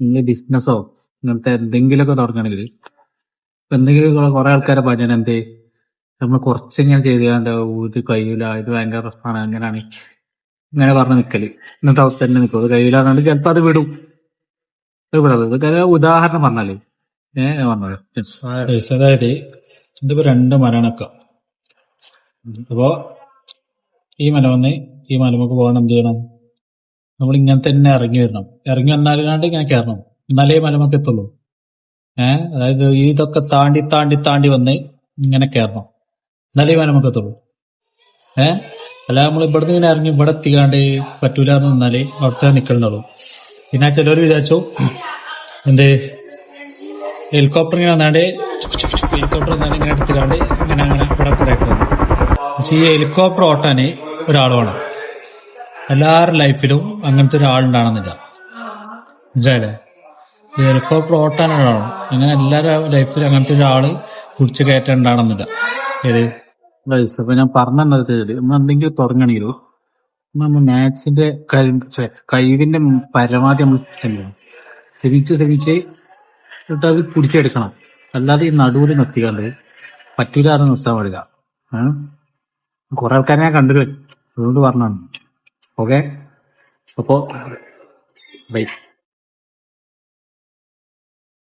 നിങ്ങൾ ബിസിനസ്സോ ഇങ്ങനത്തെ എന്തെങ്കിലുമൊക്കെ തുടങ്ങണമെങ്കിൽ ഇപ്പൊ എന്തെങ്കിലും കുറെ ആൾക്കാരെ പറഞ്ഞാൽ എന്തേ നമ്മൾ കുറച്ചിങ്ങനെ ചെയ്താണ്ട് ഇത് കഴിയൂല ഇത് ഭയങ്കര പ്രശ്നമാണ് അങ്ങനെയാണ് ഇങ്ങനെ പറഞ്ഞ് നിക്കല് എന്നിട്ട് അവസ്ഥ തന്നെ നിൽക്കും അത് കഴിയൂല പറഞ്ഞാൽ ചിലപ്പോ അത് വിടും അത് വിടാതെ ഇതൊക്കെ ഉദാഹരണം പറഞ്ഞാല് പറഞ്ഞത് അതായത് ഇതിപ്പോ രണ്ട് മരണക്ക അപ്പോ ഈ മല വന്ന് ഈ മലമുക്ക് പോകണം എന്ത് ചെയ്യണം നമ്മൾ ഇങ്ങനെ തന്നെ ഇറങ്ങി വരണം ഇറങ്ങി വന്നാലാണ്ട് ഇങ്ങനെ കയറണം എന്നാലേ മലമൊക്കെ എത്തുള്ളൂ അതായത് ഇതൊക്കെ താണ്ടി താണ്ടി താണ്ടി വന്ന് ഇങ്ങനെ കയറണം എന്നാലേ മലമൊക്കെ എത്തുള്ളൂ അല്ല നമ്മൾ ഇവിടുന്ന് ഇങ്ങനെ ഇറങ്ങി ഇവിടെ എത്തിക്കാണ്ട് പറ്റൂല എന്ന് നിന്നാലേ അവിടുത്തെ നിക്കലുണ്ടാവും. പിന്നെ ചിലവർ വിചാരിച്ചു എന്ത് ഹെലികോപ്റ്റർ ഇങ്ങനെ വന്നാണ്ട് ഹെലികോപ്റ്റർ വന്നാണ്ട് ഇങ്ങനെ എടുത്തുകാണ്ട് ഇങ്ങനെ അങ്ങനെ ഇവിടെ കൂടെ ആയിട്ട് വന്നു. പക്ഷെ ഈ ഹെലികോപ്റ്റർ ഓട്ടാന് ഒരാൾ വേണം. എല്ലാവരുടെ ലൈഫിലും അങ്ങനത്തെ ഒരാളുണ്ടാണെന്നില്ല, മനസ്സിലായില്ലേ? ഈ ഹെലികോപ്റ്റർ ഓട്ടാൻ ഒരാളാണ്. അങ്ങനെ എല്ലാവരുടെ ലൈഫിലും അങ്ങനത്തെ ഒരാള് കുടിച്ച് കയറ്റാൻ ഉണ്ടാണെന്നില്ല. ഏത് അപ്പൊ ഞാൻ പറഞ്ഞത് നമ്മൾ എന്തെങ്കിലും തുടങ്ങണമെങ്കിലോ നമ്മൾ മാത്സിന്റെ കഴിവിന്റെ പരമാവധി നമ്മൾ ശ്രമിച്ച് എന്നിട്ട് അത് പിടിച്ചെടുക്കണം. അല്ലാതെ ഈ നടുവിൽ നിർത്തിക്കാണ്ട് പറ്റൂല എന്ന് നിർത്താൻ പാടില്ല. കുറെ ആൾക്കാരെ ഞാൻ കണ്ടു, അതുകൊണ്ട് പറഞ്ഞാണ്. ഓക്കെ, അപ്പോ ബൈ.